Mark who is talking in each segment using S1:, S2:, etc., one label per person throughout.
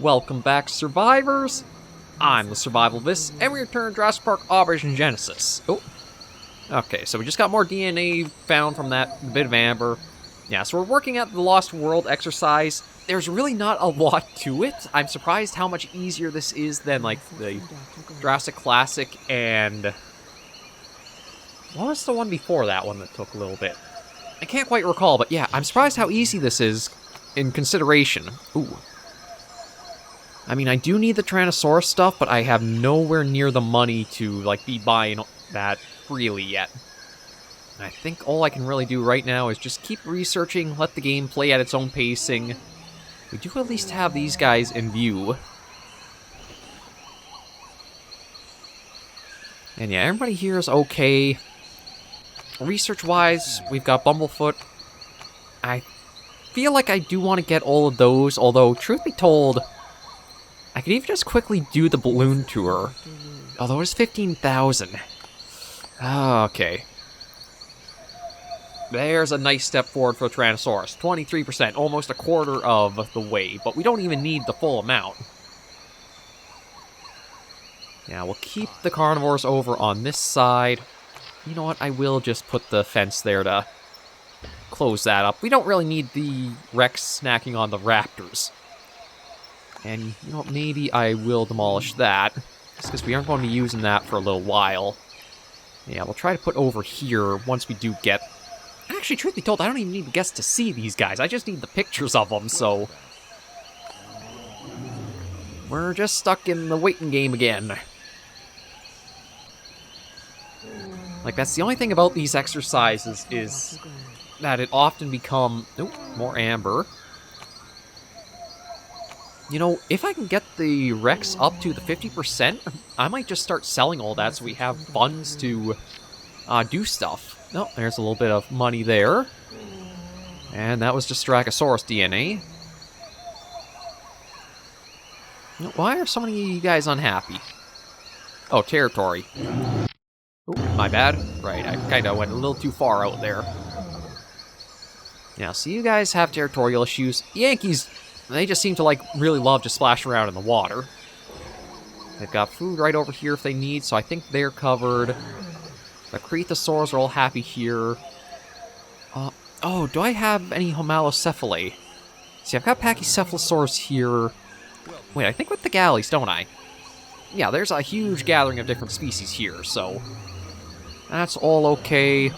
S1: welcome back, survivors! I'm the SurvivalVis, and we return to Jurassic Park Operation Genesis. Oh, okay, so we just got more DNA found from that bit of amber. Yeah, so we're working at the Lost World exercise. There's really not a lot to it. I'm surprised how much easier this is than, like, the Jurassic Classic and... what was the one before that one that took a little bit? I can't quite recall, but yeah, I'm surprised how easy this is in consideration. Ooh. I mean, I do need the Tyrannosaurus stuff, but I have nowhere near the money to, like, be buying that freely yet. And I think all I can really do right now is just keep researching, let the game play at its own pacing. We do at least have these guys in view. And yeah, everybody here is okay. Research-wise, we've got Bumblefoot. I feel like I do want to get all of those, although, truth be told, I could even just quickly do the balloon tour. Although it's 15,000. Okay. There's a nice step forward for Tyrannosaurus. 23%, almost a quarter of the way, but we don't even need the full amount. Yeah, we'll keep the carnivores over on this side. You know what, I will just put the fence there to close that up. We don't really need the Rex snacking on the raptors. And, you know what, maybe I will demolish that, just because we aren't going to be using that for a little while. Yeah, we'll try to put over here once we do get... Actually, truth be told, I don't even need the guests to see these guys. I just need the pictures of them, so... we're just stuck in the waiting game again. Like, that's the only thing about these exercises, is that it often become... oh, more amber. You know, if I can get the Rex up to the 50%, I might just start selling all that so we have funds to do stuff. Oh, there's a little bit of money there. And that was just Styracosaurus DNA. Why are so many of you guys unhappy? Oh, territory. Oh, my bad. Right, I kind of went a little too far out there. Now, so you guys have territorial issues. Yankees... they just seem to, like, really love to splash around in the water. They've got food right over here if they need, so I think they're covered. The Cretosaurs are all happy here. Oh, do I have any Homalocephalae? See, I've got Pachycephalosaurs here. Wait, I think with the galleys, don't I? Yeah, there's a huge gathering of different species here, so... that's all okay.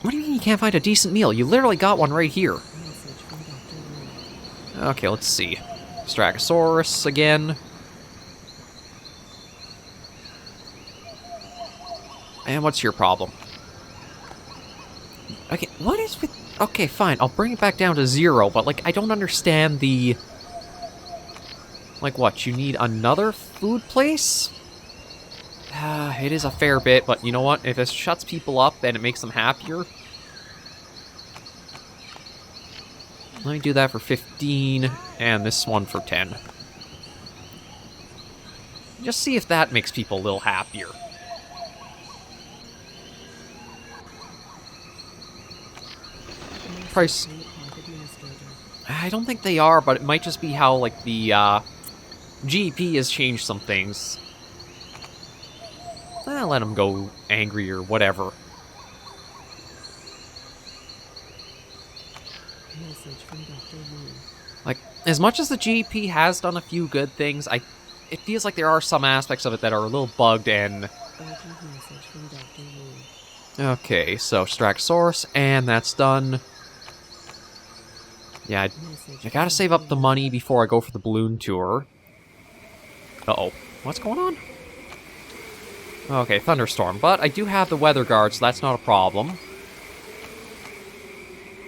S1: What do you mean you can't find a decent meal? You literally got one right here. Okay, let's see. Styracosaurus again. And what's your problem? Okay, what is with... okay, fine, I'll bring it back down to 0, but, like, I don't understand the... like, what, you need another food place? It is a fair bit, but you know what? If it shuts people up and it makes them happier... let me do that for 15, and this one for 10. Just see if that makes people a little happier. Price... I don't think they are, but it might just be how, like, the, GEP has changed some things. Let them go angry or whatever. Like, as much as the GEP has done a few good things, it feels like there are some aspects of it that are a little bugged and... okay, so Styracosaurus, and that's done. Yeah, I gotta save up the money before I go for the balloon tour. Uh-oh. What's going on? Okay, thunderstorm. But I do have the weather guard, so that's not a problem.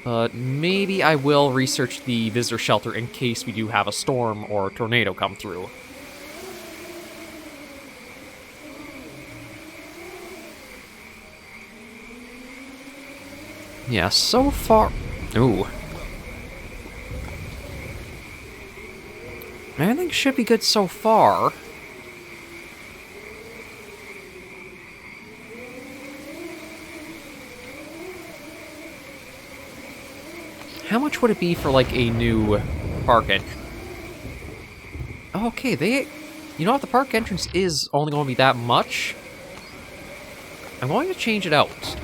S1: But maybe I will research the visitor shelter in case we do have a storm or a tornado come through. Yeah, so far... ooh. Everything should be good so far. how much would it be for, like, a new park entrance? Okay, you know what? The park entrance is only going to be that much. I'm going to change it out.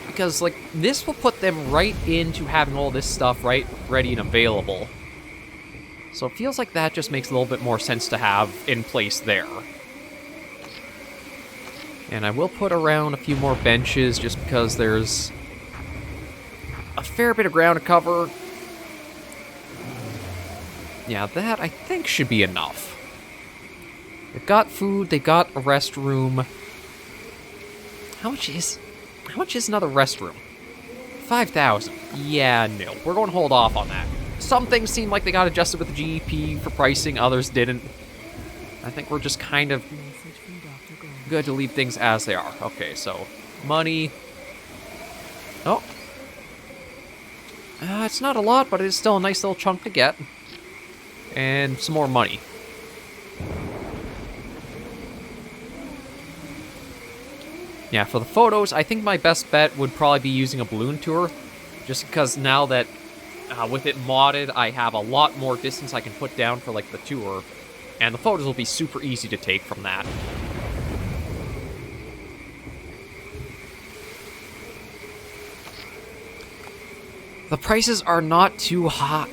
S1: Because, like, this will put them right into having all this stuff ready and available. So it feels like that just makes a little bit more sense to have in place there. And I will put around a few more benches just because there's a fair bit of ground to cover. Yeah, that I think should be enough. They've got food, they got a restroom. How much is another restroom? 5,000. Yeah, no. We're going to hold off on that. Some things seem like they got adjusted with the GEP for pricing, others didn't. I think we're just kind of good to leave things as they are. Okay, so money. Oh. It's not a lot, but it is still a nice little chunk to get. And some more money. Yeah, for the photos, I think my best bet would probably be using a balloon tour. Just because now that, with it modded, I have a lot more distance I can put down for, like, the tour. And the photos will be super easy to take from that. The prices are not too high.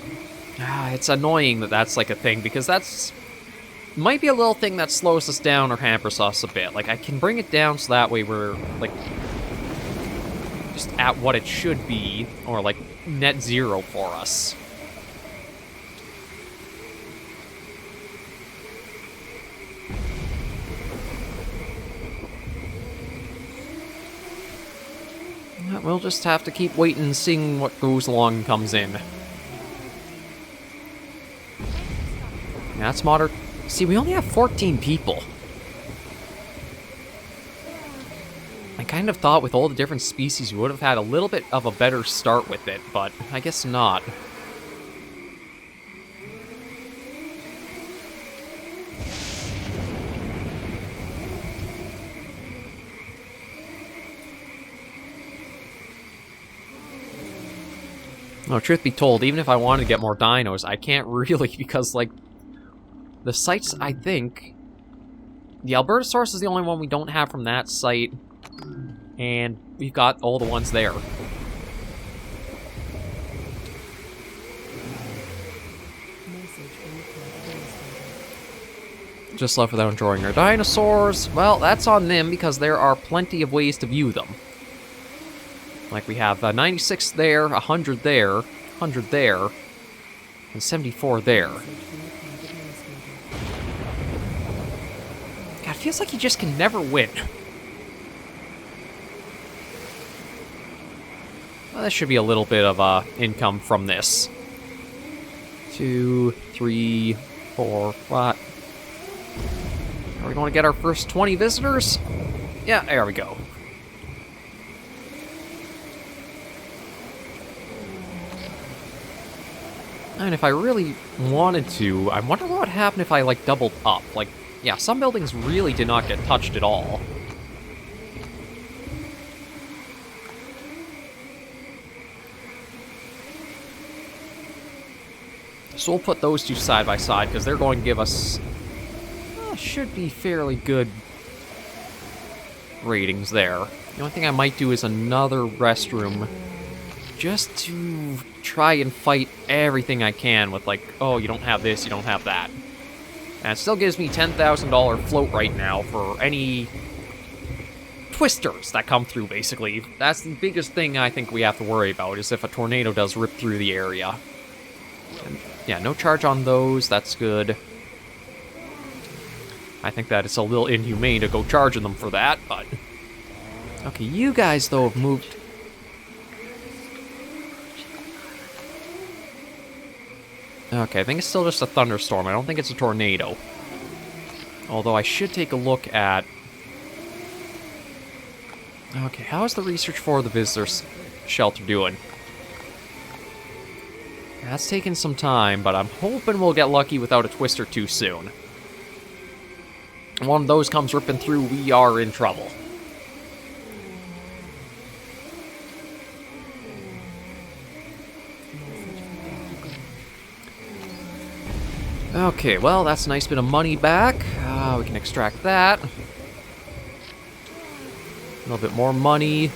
S1: It's annoying that that's, like, a thing, because that's... might be a little thing that slows us down or hampers us a bit. Like, I can bring it down so that way we're, like, just at what it should be, or, like, net zero for us. We'll just have to keep waiting and seeing what goes along and comes in. Yeah, that's modern. See, we only have 14 people. I kind of thought with all the different species we would have had a little bit of a better start with it, but I guess not. No, truth be told, even if I wanted to get more dinos, I can't really, because, like, the sites, I think... The Albertosaurus is the only one we don't have from that site, and we've got all the ones there. Just left without enjoying our dinosaurs. Well, that's on them, because there are plenty of ways to view them. Like, we have 96 there, 100 there, 100 there, and 74 there. God, it feels like you just can never win. Well, that should be a little bit of income from this. 2, 3, 4, 5. Are we going to get our first 20 visitors? Yeah, there we go. And if I really wanted to, I wonder what would happen if I, like, doubled up. Like, yeah, some buildings really did not get touched at all. So we'll put those two side by side, because they're going to give us... should be fairly good ratings there. The only thing I might do is another restroom, just to try and fight everything I can with, like, oh, you don't have this, you don't have that. And it still gives me $10,000 float right now for any twisters that come through, basically. That's the biggest thing I think we have to worry about, is if a tornado does rip through the area. And, yeah, no charge on those, that's good. I think that it's a little inhumane to go charging them for that, but... Okay, you guys, though, have moved... Okay, I think it's still just a thunderstorm. I don't think it's a tornado. Although I should take a look at... Okay, how is the research for the visitors shelter doing? That's taking some time, but I'm hoping we'll get lucky without a twister too soon. One of those comes ripping through, we are in trouble. Okay, well, that's a nice bit of money back. We can extract that. A little bit more money.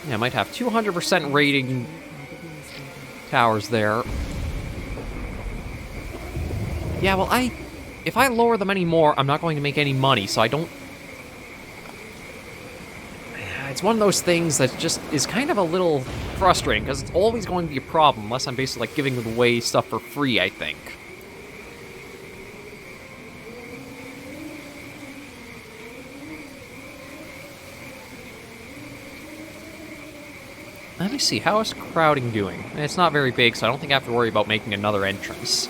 S1: Yeah, I might have 200% rating towers there. Yeah, well, if I lower them anymore, I'm not going to make any money, so I don't... It's one of those things that just is kind of a little frustrating, because it's always going to be a problem, unless I'm basically, like, giving away stuff for free, I think. Let me see, how is crowding doing? It's not very big, so I don't think I have to worry about making another entrance.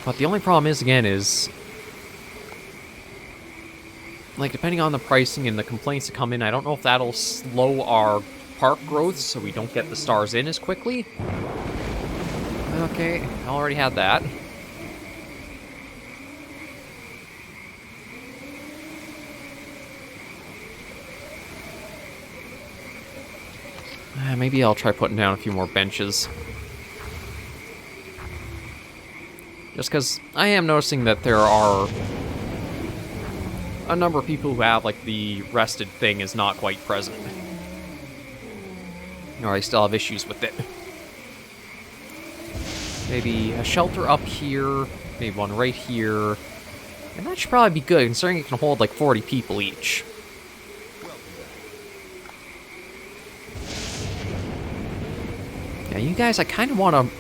S1: But the only problem is, again, is... like, depending on the pricing and the complaints that come in, I don't know if that'll slow our park growth so we don't get the stars in as quickly. Okay, I already had that. Maybe I'll try putting down a few more benches. Just because I am noticing that there are a number of people who have, like, the rested thing is not quite present. Or they still have issues with it. Maybe a shelter up here, maybe one right here. And that should probably be good, considering it can hold, like, 40 people each. Yeah, you guys, I kind of want to...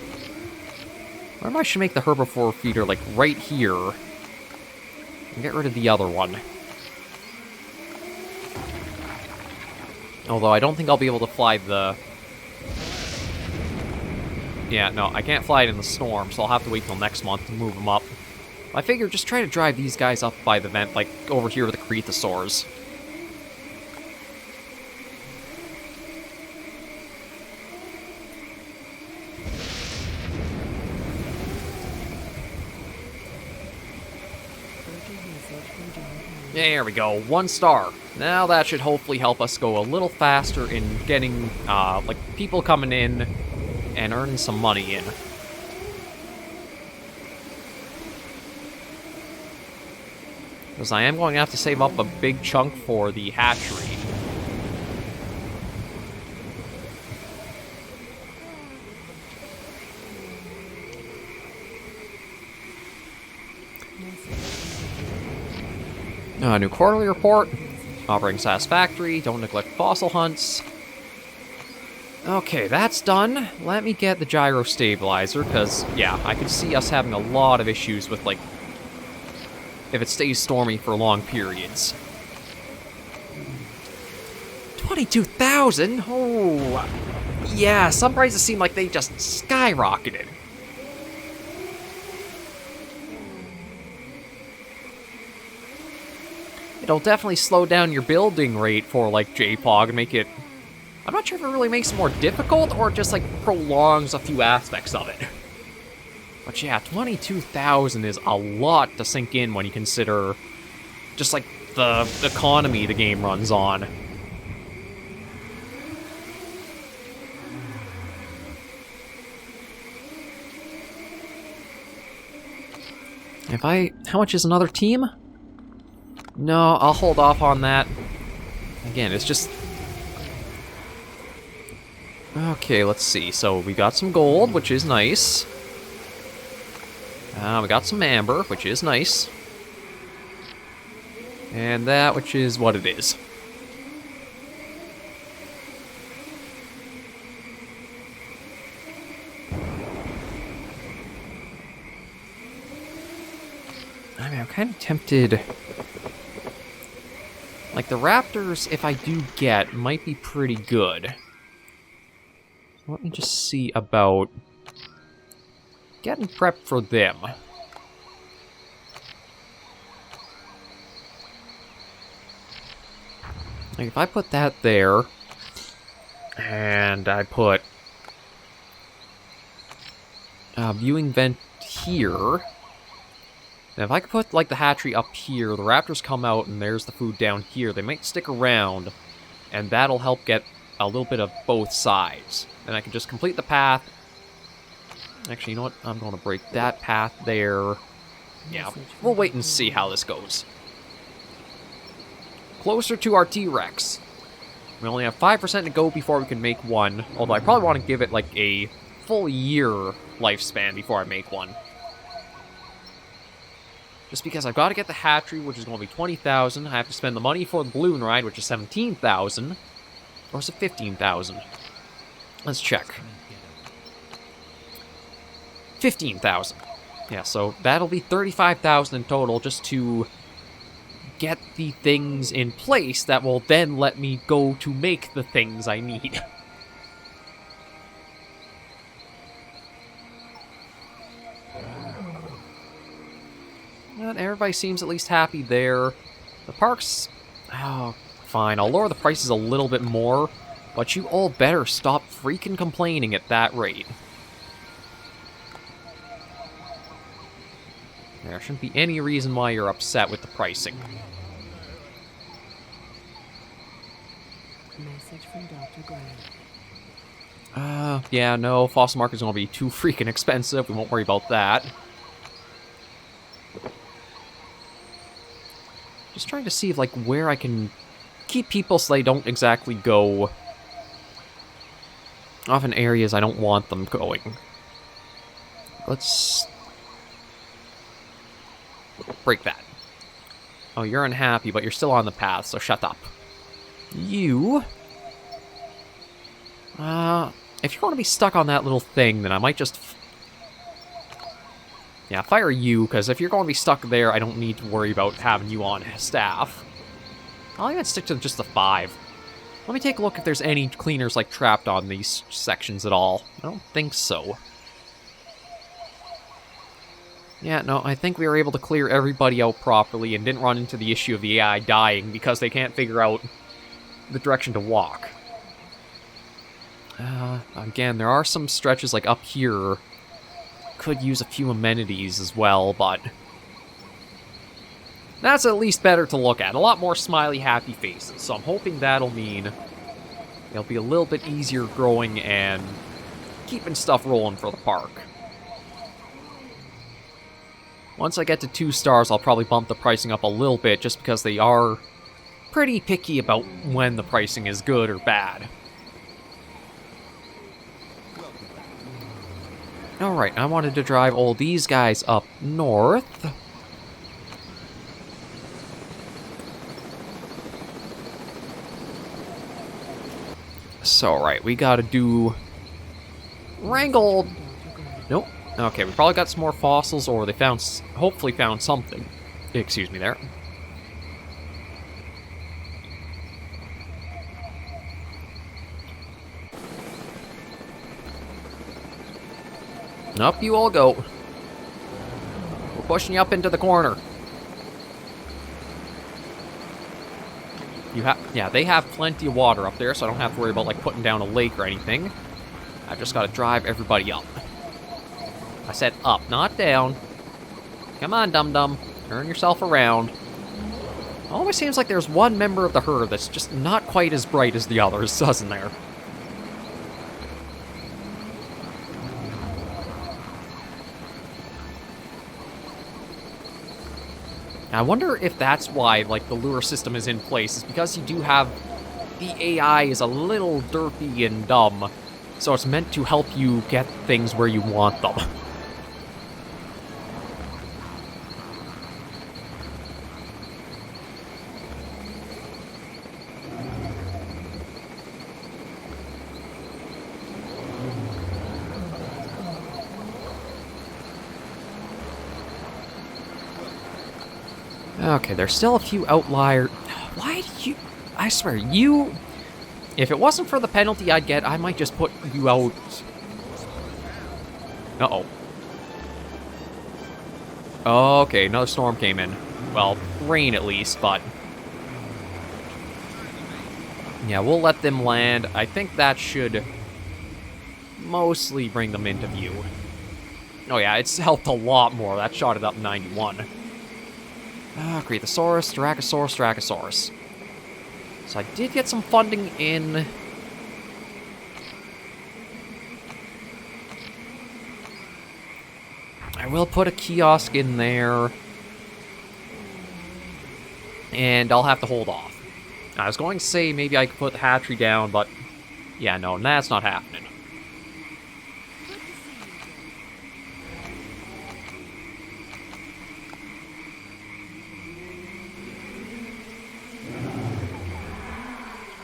S1: Maybe I should make the herbivore feeder, like, right here. And get rid of the other one. Although I don't think I'll be able to fly the... Yeah, no, I can't fly it in the storm, so I'll have to wait till next month to move them up. I figure just try to drive these guys up by the vent, like, over here with the Cretosaurs. There we go, 1 star. Now that should hopefully help us go a little faster in getting, like, people coming in and earning some money in. Because I am going to have to save up a big chunk for the hatchery. New quarterly report. Operating satisfactory. Don't neglect fossil hunts. Okay, that's done. Let me get the gyro stabilizer, because, yeah, I can see us having a lot of issues with, like, if it stays stormy for long periods. 22,000? Oh, yeah, some prices seem like they just skyrocketed. It'll definitely slow down your building rate for, like, JPOG and make it... I'm not sure if it really makes it more difficult or just, like, prolongs a few aspects of it. But yeah, 22,000 is a lot to sink in when you consider just, like, the economy the game runs on. How much is another team? No, I'll hold off on that. Again, it's just... Okay, let's see. So, we got some gold, which is nice. We got some amber, which is nice. And that, which is what it is. I mean, I'm kind of tempted... Like, the raptors, if I do get, might be pretty good. Let me just see about getting prepped for them. Like, if I put that there, and I put a viewing vent here, Now, if I could put, like, the hatchery up here, the raptors come out, and there's the food down here. They might stick around, and that'll help get a little bit of both sides. Then I can just complete the path. Actually, you know what? I'm going to break that path there. Yeah, we'll wait and see how this goes. Closer to our T-Rex. We only have 5% to go before we can make one, although I probably want to give it, like, a full year lifespan before I make one. Just because I've got to get the hatchery, which is going to be 20,000. I have to spend the money for the balloon ride, which is 17,000. Or is it 15,000? Let's check. 15,000. Yeah, so that'll be 35,000 in total just to get the things in place that will then let me go to make the things I need. But everybody seems at least happy there. The park's... oh, fine. I'll lower the prices a little bit more, but you all better stop freaking complaining at that rate. There shouldn't be any reason why you're upset with the pricing.
S2: Message from Dr. Graham.
S1: Yeah, no, fossil market's gonna be too freaking expensive. We won't worry about that. Just trying to see if, like, where I can keep people so they don't exactly go off in areas I don't want them going. Let's break that. Oh, you're unhappy, but you're still on the path, so shut up. You... if you're going to be stuck on that little thing, then I might just... yeah, fire you, because if you're going to be stuck there, I don't need to worry about having you on staff. I'll even stick to just the 5. Let me take a look if there's any cleaners, like, trapped on these sections at all. I don't think so. Yeah, no, I think we were able to clear everybody out properly and didn't run into the issue of the AI dying because they can't figure out the direction to walk. Again, there are some stretches, like, up here. Could use a few amenities as well, but... that's at least better to look at. A lot more smiley, happy faces, so I'm hoping that'll mean it'll be a little bit easier growing and keeping stuff rolling for the park. Once I get to 2 stars, I'll probably bump the pricing up a little bit, just because they are pretty picky about when the pricing is good or bad. Alright, I wanted to drive all these guys up north. So, right, we gotta do... wrangle... nope. Okay, we probably got some more fossils, or they found... hopefully found something. Excuse me there. Up you all go. We're pushing you up into the corner. Yeah, they have plenty of water up there, so I don't have to worry about, like, putting down a lake or anything. I've just got to drive everybody up. I said up, not down. Come on, dum-dum. Turn yourself around. Always seems like there's one member of the herd that's just not quite as bright as the others, doesn't there? I wonder if that's why, like, the lure system is in place, is because you do have... the AI is a little derpy and dumb, so it's meant to help you get things where you want them. Okay, there's still a few outliers. Why do you... I swear, you... if it wasn't for the penalty I'd get, I might just put you out... uh-oh. Okay, another storm came in. Well, rain at least, but... yeah, we'll let them land. I think that should mostly bring them into view. Oh yeah, it's helped a lot more. That shot it up 91. Creathosaurus, Dracosaurus. So I did get some funding in. I will put a kiosk in there. And I'll have to hold off. I was going to say maybe I could put the hatchery down, but yeah, no, that's not happening.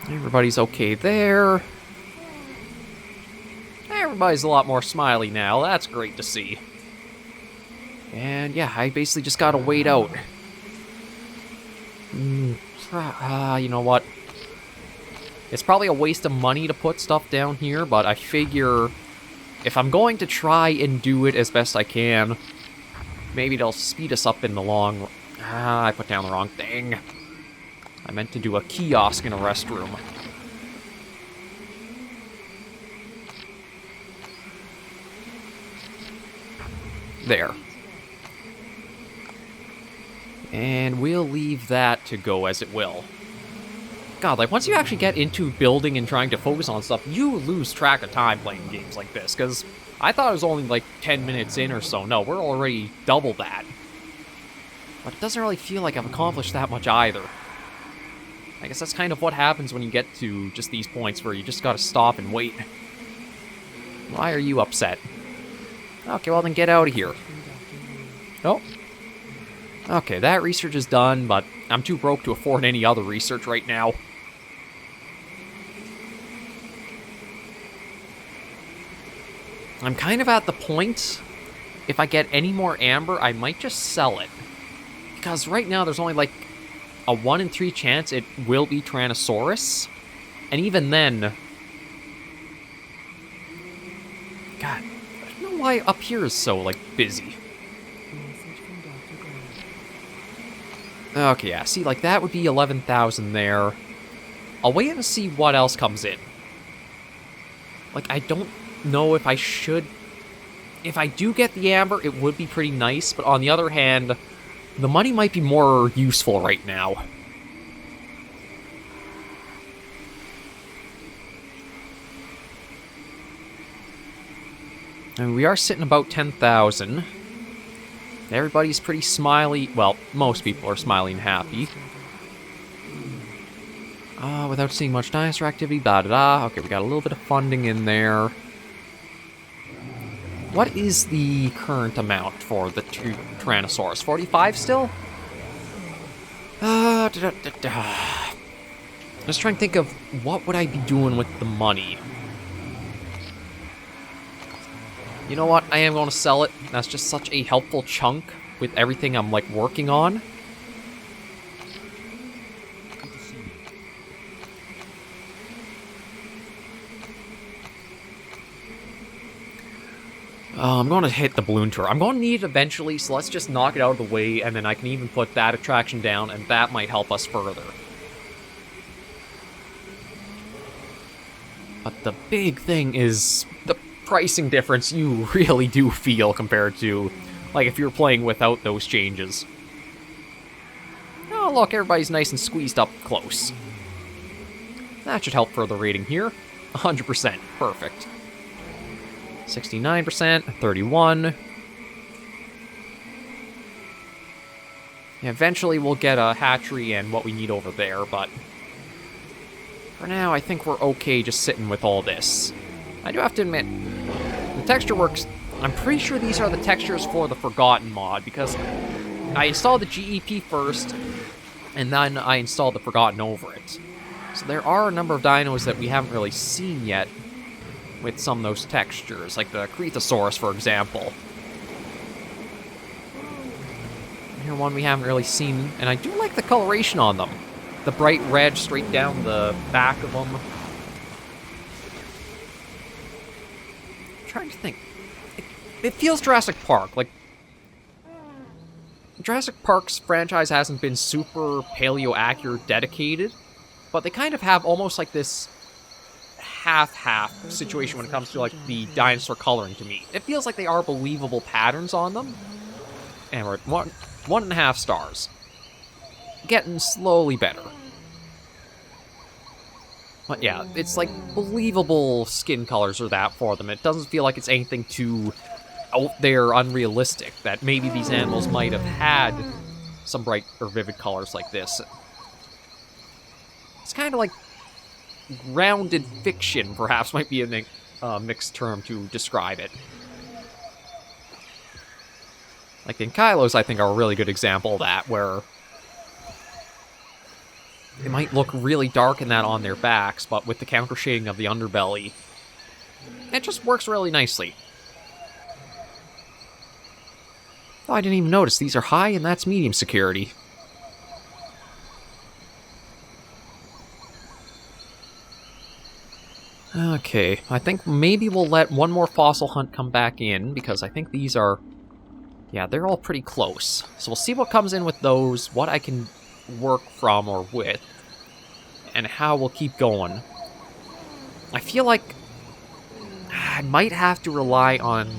S1: Everybody's okay there. Everybody's a lot more smiley now. That's great to see. And yeah, I basically just gotta wait out. You know what? It's probably a waste of money to put stuff down here, but I figure if I'm going to try and do it as best I can, maybe they'll speed us up in the long run. I put down the wrong thing. I meant to do a kiosk in a restroom. There. And we'll leave that to go as it will. God, like, once you actually get into building and trying to focus on stuff, you lose track of time playing games like this, because I thought it was only, like, 10 minutes in or so. No, we're already double that. But it doesn't really feel like I've accomplished that much either. I guess that's kind of what happens when you get to just these points where you just gotta stop and wait. Why are you upset? Okay, well then get out of here. Oh. Okay, that research is done, but I'm too broke to afford any other research right now. I'm kind of at the point, if I get any more amber, I might just sell it. Because right now there's only like a 1 in 3 chance it will be Tyrannosaurus. And even then... God, I don't know why up here is so, like, busy. Okay, yeah, see, like, that would be 11,000 there. I'll wait and see what else comes in. Like, I don't know if I should... If I do get the amber, it would be pretty nice, but on the other hand, the money might be more useful right now. And we are sitting about 10,000. Everybody's pretty smiley. Well, most people are smiley and happy. Without seeing much dinosaur activity, da-da-da. Okay, we got a little bit of funding in there. What is the current amount for the Tyrannosaurus? 45 still? Just trying to think of what would I be doing with the money. You know what? I am going to sell it. That's just such a helpful chunk with everything I'm, like, working on. I'm going to hit the balloon tour. I'm going to need it eventually, so let's just knock it out of the way, and then I can even put that attraction down, and that might help us further. But the big thing is the pricing difference you really do feel compared to, like, if you're playing without those changes. Oh, look, everybody's nice and squeezed up close. That should help further rating here. 100%. Perfect. 69%, 31. Yeah, eventually we'll get a hatchery and what we need over there, but for now, I think we're okay just sitting with all this. I do have to admit, the texture works. I'm pretty sure these are the textures for the Forgotten mod, because I installed the GEP first, and then I installed the Forgotten over it. So there are a number of dinos that we haven't really seen yet with some of those textures, like the Creathosaurus, for example. Here, one we haven't really seen, and I do like the coloration on them. The bright red straight down the back of them. I'm trying to think. It feels Jurassic Park. Like, Jurassic Park's franchise hasn't been super paleo-accurate dedicated, but they kind of have almost like this half-half situation when it comes to, like, the dinosaur coloring to me. It feels like they are believable patterns on them. And we're at 1.5 stars. getting slowly better. But yeah, it's like believable skin colors or that for them. It doesn't feel like it's anything too out there unrealistic, that maybe these animals might have had some bright or vivid colors like this. It's kind of like grounded fiction, perhaps, might be a mixed term to describe it. Like the Kylos, I think, are a really good example of that, where it might look really dark in that on their backs, but with the counter shading of the underbelly, it just works really nicely. Oh, I didn't even notice. These are high, and that's medium security. Okay, I think maybe we'll let one more fossil hunt come back in, because I think these are... yeah, they're all pretty close. So we'll see what comes in with those, what I can work from or with, and how we'll keep going. I feel like I might have to rely on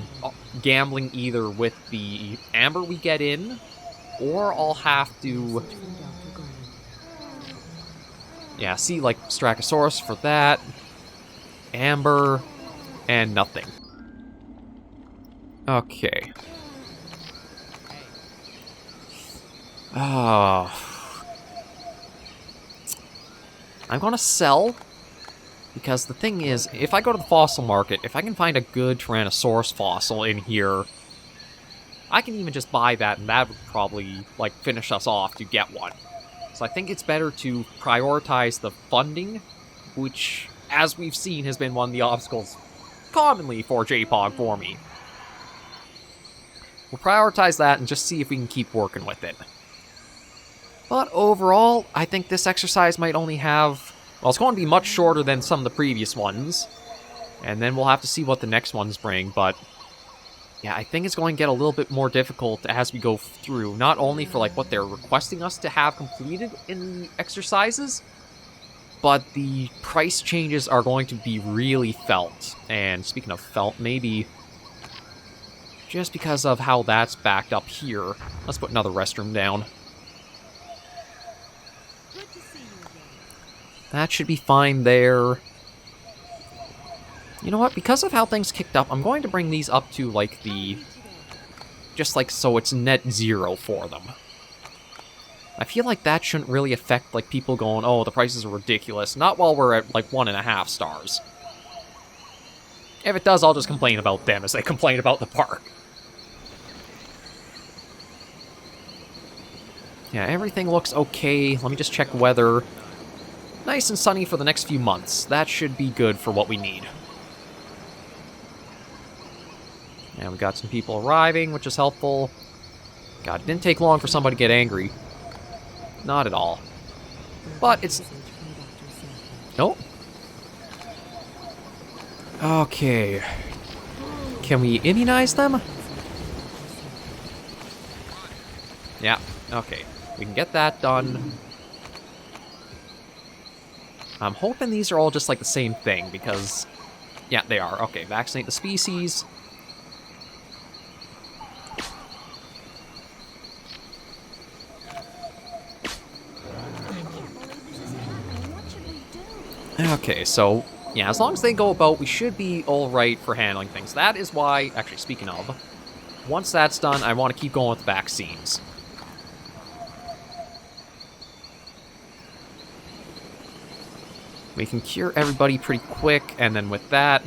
S1: gambling either with the amber we get in, or I'll have to... yeah, see, like, Strachosaurus for that, amber, and nothing. Okay. Oh. I'm gonna sell, because the thing is, if I go to the fossil market, if I can find a good Tyrannosaurus fossil in here, I can even just buy that, and that would probably, like, finish us off to get one. So I think it's better to prioritize the funding, which, as we've seen, has been one of the obstacles commonly for JPOG for me. We'll prioritize that and just see if we can keep working with it. But overall, I think this exercise might only have... well, it's going to be much shorter than some of the previous ones. And then we'll have to see what the next ones bring, but... yeah, I think it's going to get a little bit more difficult as we go through. Not only for, like, what they're requesting us to have completed in the exercises, but the price changes are going to be really felt. And speaking of felt, maybe... just because of how that's backed up here, let's put another restroom down. That should be fine there. You know what? Because of how things kicked up, I'm going to bring these up to, like, the... just, like, so it's net zero for them. I feel like that shouldn't really affect, like, people going, oh, the prices are ridiculous. Not while we're at, like, 1.5 stars. If it does, I'll just complain about them as they complain about the park. Yeah, everything looks okay. Let me just check weather. Nice and sunny for the next few months. That should be good for what we need. And we got some people arriving, which is helpful. God, it didn't take long for somebody to get angry. Not at all. But it's... nope. Okay. Can we immunize them? Yeah, okay. We can get that done. I'm hoping these are all just like the same thing, because... yeah, they are. Okay, vaccinate the species. Okay, so, yeah, as long as they go about, we should be alright for handling things. That is why, actually, speaking of, once that's done, I want to keep going with the vaccines. We can cure everybody pretty quick, and then with that,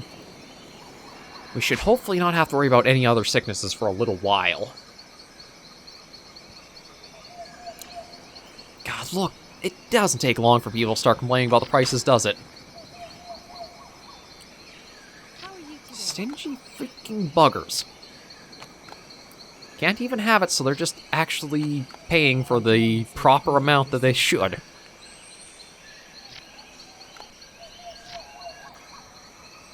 S1: we should hopefully not have to worry about any other sicknesses for a little while. God, look, it doesn't take long for people to start complaining about the prices, does it? Stingy freaking buggers. Can't even have it, so they're just actually paying for the proper amount that they should.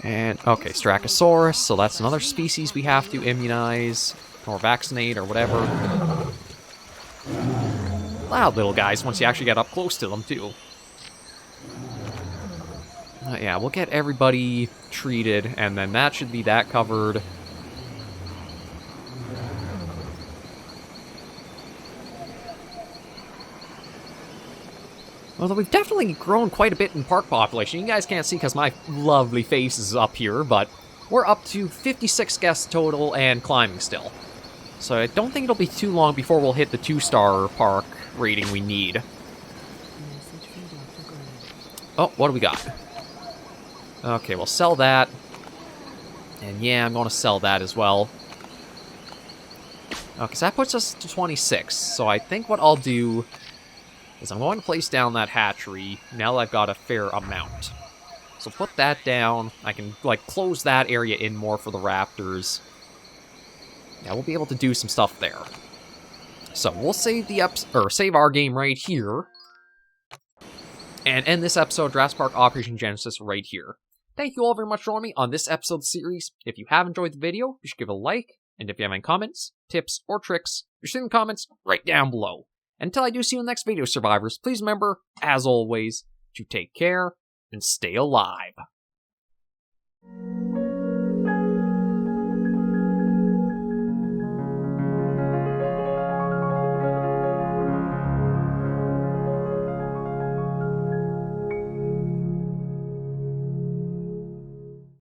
S1: And, okay, Strachosaurus, so that's another species we have to immunize, or vaccinate, or whatever. Loud little guys once you actually get up close to them, too. Yeah, we'll get everybody treated, and then that should be that covered. Although we've definitely grown quite a bit in park population. You guys can't see because my lovely face is up here, but we're up to 56 guests total and climbing still. So I don't think it'll be too long before we'll hit the 2-star park rating we need. Oh, what do we got? Okay, we'll sell that. And yeah, I'm going to sell that as well. Okay, so that puts us to 26. So I think what I'll do is I'm going to place down that hatchery now that I've got a fair amount. So put that down. I can, like, close that area in more for the raptors. Yeah, we'll be able to do some stuff there. So we'll save save our game right here. And end this episode of Jurassic Park Operation Genesis right here. Thank you all very much for joining me on this episode series. If you have enjoyed the video, you should give it a like. And if you have any comments, tips, or tricks, you should leave in the comments right down below. And until I do see you in the next video, survivors, please remember, as always, to take care and stay alive.